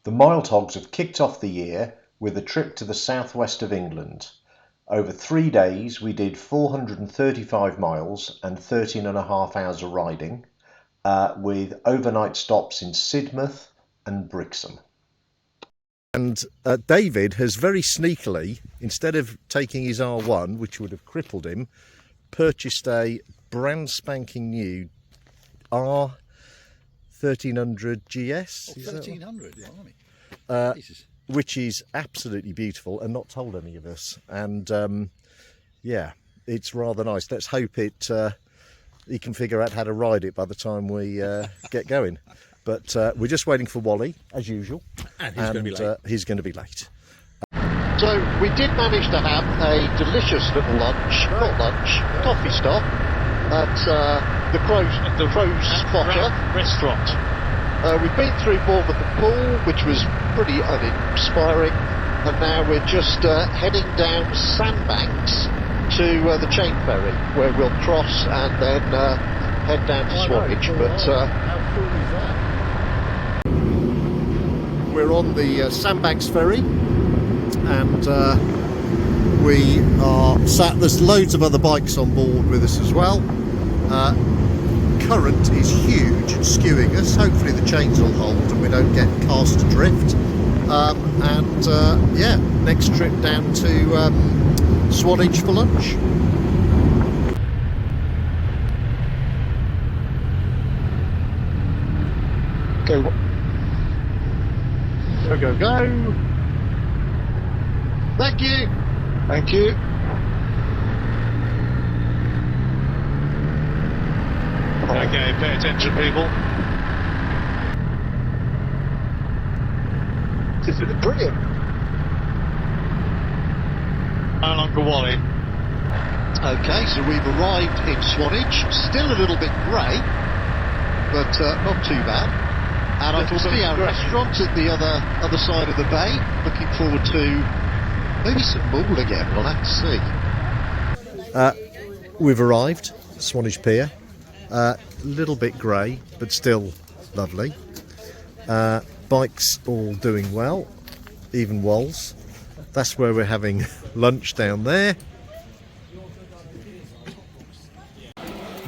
The Mild Hogs have kicked off the year with a trip to the southwest of England. Over 3 days we did 435 miles and 13.5 hours of riding, with overnight stops in Sidmouth and Brixham. And David has very sneakily, instead of taking his R1, which would have crippled him, purchased a brand spanking new R1300GS. 1300, which is absolutely beautiful and not told any of us. And yeah, it's rather nice. Let's hope he can figure out how to ride it by the time we get going. But we're just waiting for Wally, as usual. And he's going to be late. He's going to be late. So we did manage to have a delicious little coffee stop at the Crow's Fodder restaurant. We've been through Bournemouth and Pool, which was pretty uninspiring, and now we're just heading down Sandbanks to the Chain Ferry, where we'll cross and then head down to Swanage. How cool is that? We're on the Sandbanks ferry, and we are sat. There's loads of other bikes on board with us as well. Current is huge, skewing us. Hopefully the chains will hold and we don't get cast adrift. Yeah, next trip down to Swanage for lunch. Go. Go. Thank you. Thank you. Okay, pay attention, people. This is brilliant. And Uncle Wally. Okay, so we've arrived in Swanage. Still a little bit grey, but not too bad. And I can see our restaurant at the other side of the bay. Looking forward to maybe some mould again. We'll have to see. We've arrived, Swanage Pier. Little bit grey, but still lovely. Bikes all doing well, even Walls. That's where we're having lunch down there.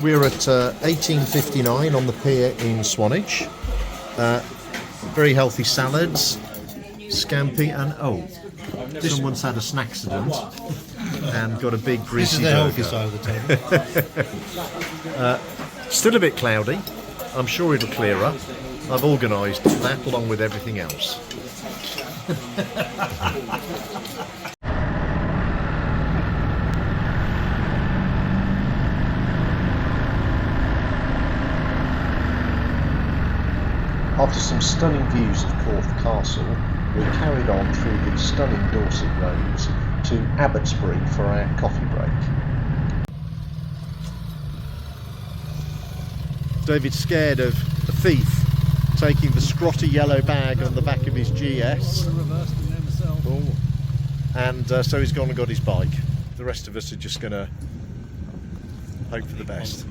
We're at 1859 on the pier in Swanage. Very healthy salads, scampi, and someone's had a snack accident and got a big greasy burger. This is the healthy side of the table. Still a bit cloudy. I'm sure it'll clear up. I've organised that along with everything else. After some stunning views of Corfe Castle, we carried on through the stunning Dorset roads to Abbotsbury for our coffee break. David's scared of a thief taking the scrotty yellow bag on the back of his GS. And so he's gone and got his bike. The rest of us are just going to hope for the best.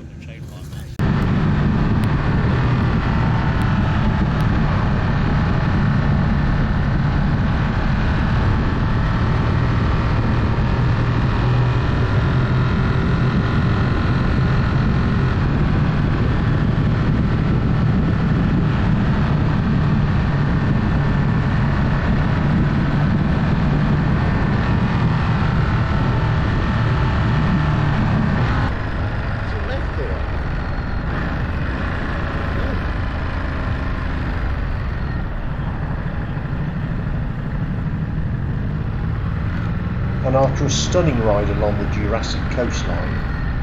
And after a stunning ride along the Jurassic coastline,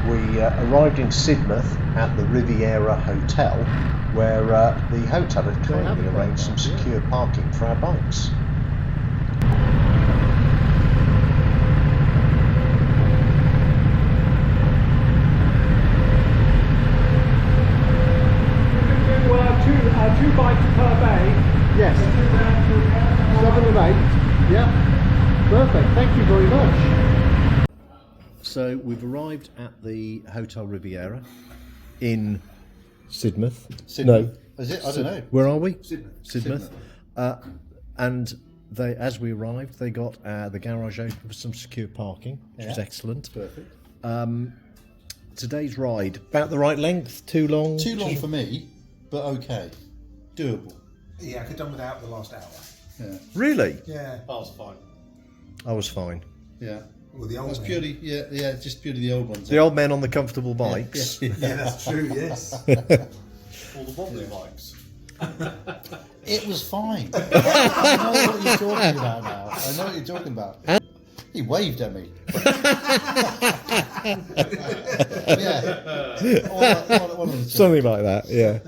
we arrived in Sidmouth at the Riviera Hotel, where the hotel had kindly arranged some secure parking for our bikes. Two bikes per bay? Yes. 7 and 8. Yeah. Perfect. Thank you very much. So we've arrived at the Hotel Riviera in Sidmouth. No. Is it? I don't know. Where are we? Sidmouth. Sidmouth. And they, as we arrived, they got the garage open for some secure parking, which was excellent. Perfect. Today's ride, about the right length, too long? Too long for me, but okay. Doable. Yeah, I could have done without the last hour. Yeah. Really? Yeah. I was fine. I was fine. Yeah. Well, the old That's man. purely, just purely the old ones. The old men on the comfortable bikes. Yeah. Yeah, that's true, yes. All the wobbly bikes. It was fine. I know what you're talking about now. I know what you're talking about. He waved at me. Yeah. One of the two. Something like that, yeah.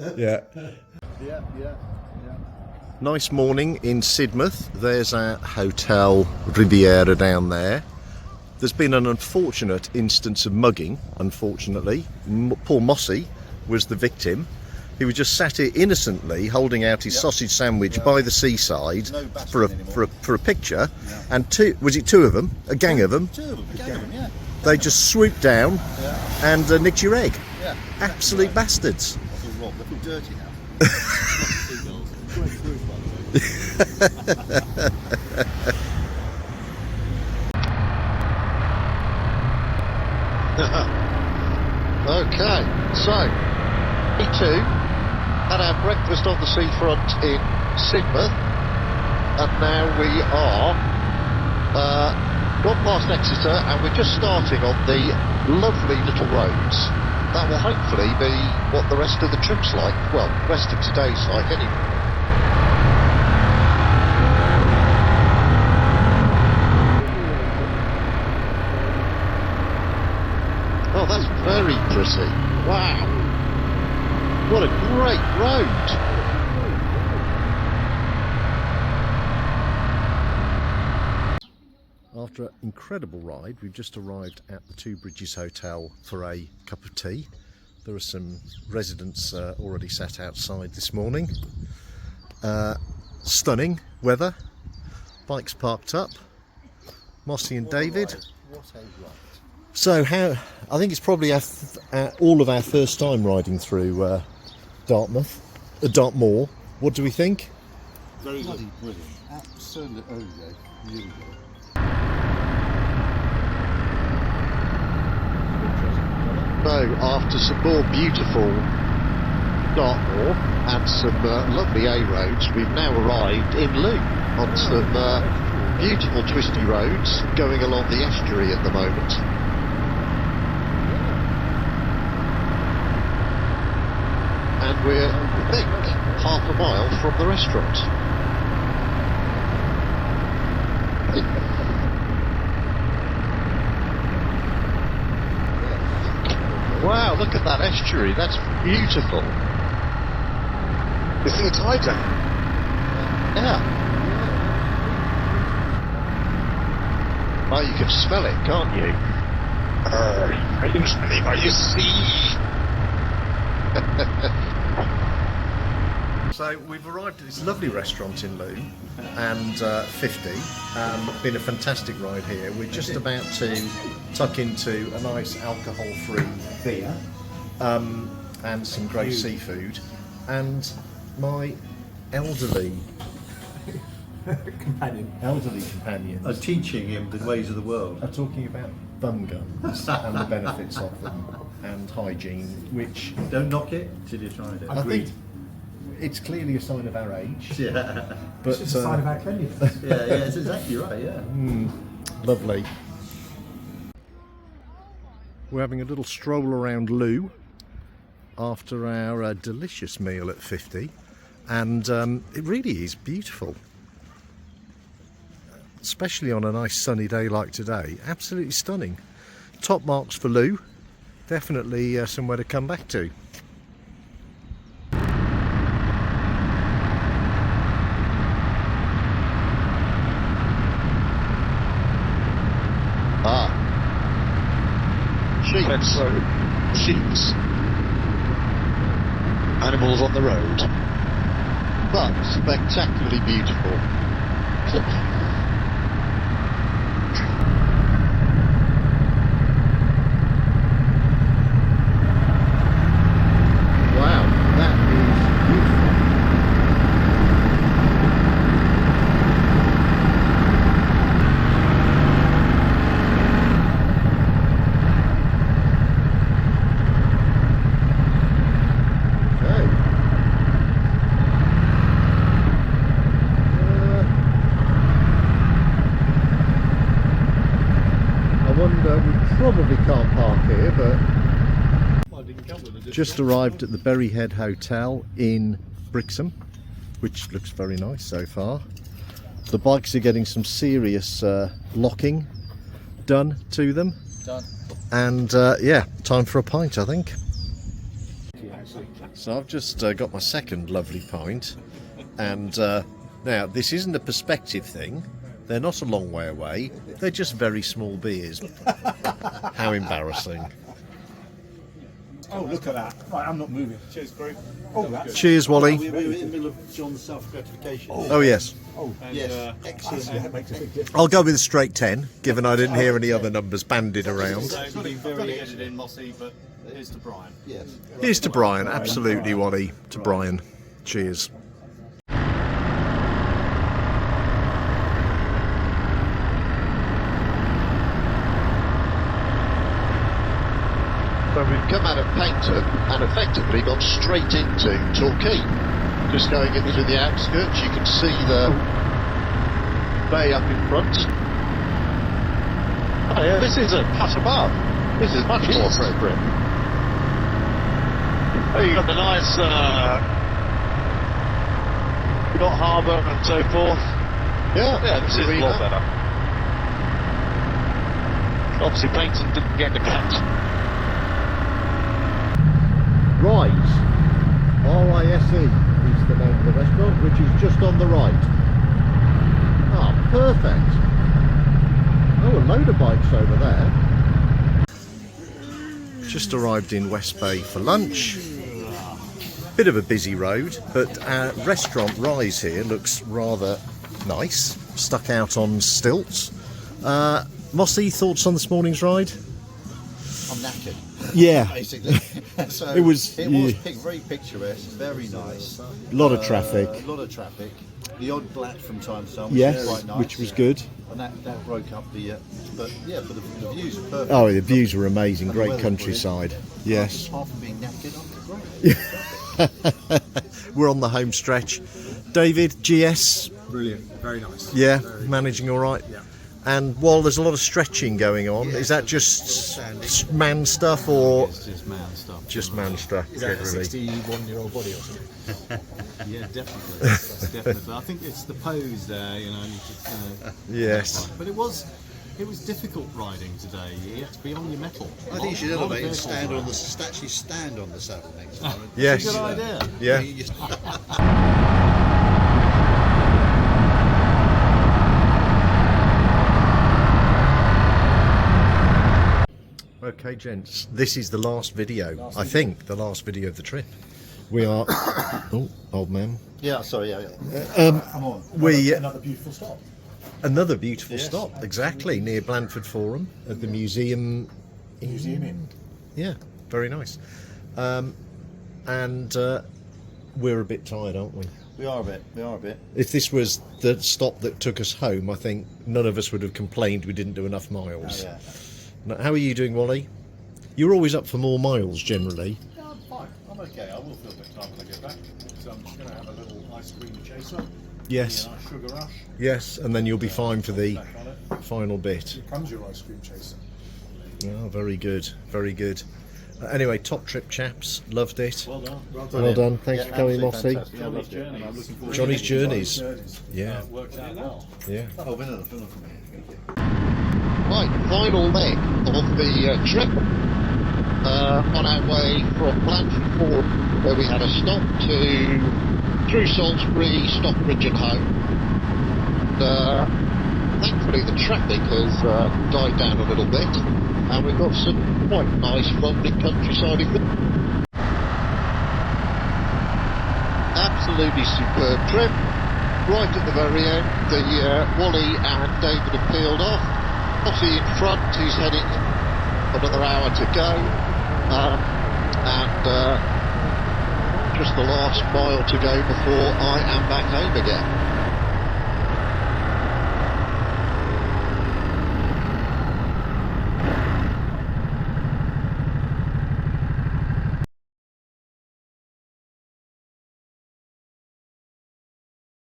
Nice morning in Sidmouth. There's our Hotel Riviera down there. There's been an unfortunate instance of mugging, unfortunately. Poor Mossy was the victim. He was just sat here innocently holding out his sausage sandwich by the seaside for a picture, and two of them, a gang of them, Two of them, a gang of them, yeah. they just swooped down and nicked your egg. Yeah. Absolute bastards. I feel wrong. I feel dirty now. Okay, so we too had our breakfast on the seafront in Sidmouth, and now we are gone past Exeter, and we're just starting on the lovely little roads. That will hopefully be what the rest of the trip's like. Well, the rest of today's like anyway. Oh, that's very pretty. Wow. What a great road. After an incredible ride, we've just arrived at the Two Bridges Hotel for a cup of tea. There are some residents already sat outside this morning. Stunning weather. Bikes parked up. Mossy and David. What a ride. So I think it's probably all of our first time riding through Dartmoor. What do we think? Very bloody brilliant. Absolutely. Oh, yeah. Really good. So, after some more beautiful Dartmoor and some lovely A roads, we've now arrived in Loo on some beautiful twisty roads going along the estuary at the moment. And we're, I think, half a mile from the restaurant. Wow, look at that estuary, that's beautiful. This is a tide zone. Yeah. Well, you can smell it, can't you? I can smell it by your sea. So we've arrived at this lovely restaurant in Loo, and 50. Been a fantastic ride here. We're just about to tuck into a nice alcohol-free beer and some great seafood. And my elderly companions Are teaching him the ways of the world. are talking about bum guns and the benefits of them and hygiene, which Don't knock it till you tried it. I think it's clearly a sign of our age. Yeah. But It's a sign of our cleanliness. Yeah, it's exactly right, yeah. lovely. We're having a little stroll around Loo after our delicious meal at 50, and it really is beautiful, especially on a nice sunny day like today. Absolutely stunning. Top marks for Loo. Definitely somewhere to come back to. Sheeps. Sheeps. Animals on the road. But spectacularly beautiful. Wow, that is beautiful. probably can't park here, but just arrived at the Berryhead Hotel in Brixham, which looks very nice so far. The bikes are getting some serious locking done to them. And yeah, time for a pint, I think. So I've just got my second lovely pint, and now this isn't a perspective thing. They're not a long way away. They're just very small beers. How embarrassing. Oh, look at that. Right, I'm not moving. Cheers, crew. Oh, that's Cheers, Wally. We were in the middle of John's self-gratification. Oh yes. Yes, excellent. that makes a big difference. I'll go with a straight 10, given I didn't hear any other numbers bandied around. So we've been very edited in, Mossy, but here's to Brian. Yes. Here's to Brian, absolutely, Wally. To Brian. Cheers. So we've come out of Paynton and effectively gone straight into Torquay. Just going into the outskirts, you can see the bay up in front. Oh yeah, this is a pass above. This is much more appropriate. Oh, you got the nice got harbour and so forth. Yeah, this is a lot better. Obviously Paynton didn't get the cut. Rise. R-I-S-E is the name of the restaurant, which is just on the right. Ah, perfect. Oh, a load of bikes over there. Just arrived in West Bay for lunch. Bit of a busy road, but restaurant Rise here looks rather nice, stuck out on stilts. Mossy, thoughts on this morning's ride? I'm knackered. Yeah. Basically. So It was very picturesque, very nice. A lot of traffic. A lot of traffic. The odd black from time to time, which Yes, was quite nice. which was good. And that broke up the. But yeah, but the views are perfect. Oh, the views were amazing. And the Great weather's countryside. Yes. Apart from being knackered, I'm great. We're on the home stretch. David, GS. Brilliant, very nice. Yeah, Very managing all right. Yeah. And while there's a lot of stretching going on, is that just man stuff or It's just man stuff. just man stuff? Is that a generally? 61-year-old body or something? Yeah, definitely. Definitely. I think it's the pose there, you know. Yes. But it was difficult riding today. You had to be on your mettle. I think you should elevate and stand on the saddle next time. Yes. Good idea. Yeah. You just- Okay, gents. This is the last video. I think the last video of the trip. We are. Oh, old man. Yeah, sorry, yeah. Come on. We Another beautiful stop. another beautiful stop. Exactly near Blandford Forum at the museum. Museum Inn. Yeah, very nice. And we're a bit tired, aren't we? We are a bit. If this was the stop that took us home, I think none of us would have complained we didn't do enough miles. Yeah. Now, how are you doing, Wally? You're always up for more miles, generally. Yeah, I'm fine. I'm okay. I will feel a bit tired when I get back. So I'm just going to have a little ice cream chaser. Yes. A nice sugar rush. Yes, and then you'll be fine for the Back on it. final bit. Here comes your ice cream chaser. Oh, very good, very good. Anyway, top trip, chaps. Loved it. Well done. Well done. Thanks for coming, Mossy. Johnny's journey. I'm looking forward Johnny's to journeys. journeys. Yeah, Worked out well. yeah. Oh, vanilla from here. Right, final leg of the trip. On our way from Blandford Forum, where we had a stop through Salisbury, Stockbridge and home. Thankfully the traffic has died down a little bit, and we've got some quite nice rolling countryside. Absolutely superb trip. Right at the very end, the Wally and David have peeled off. Mossy in front, he's heading another hour to go, and just the last mile to go before I am back home again.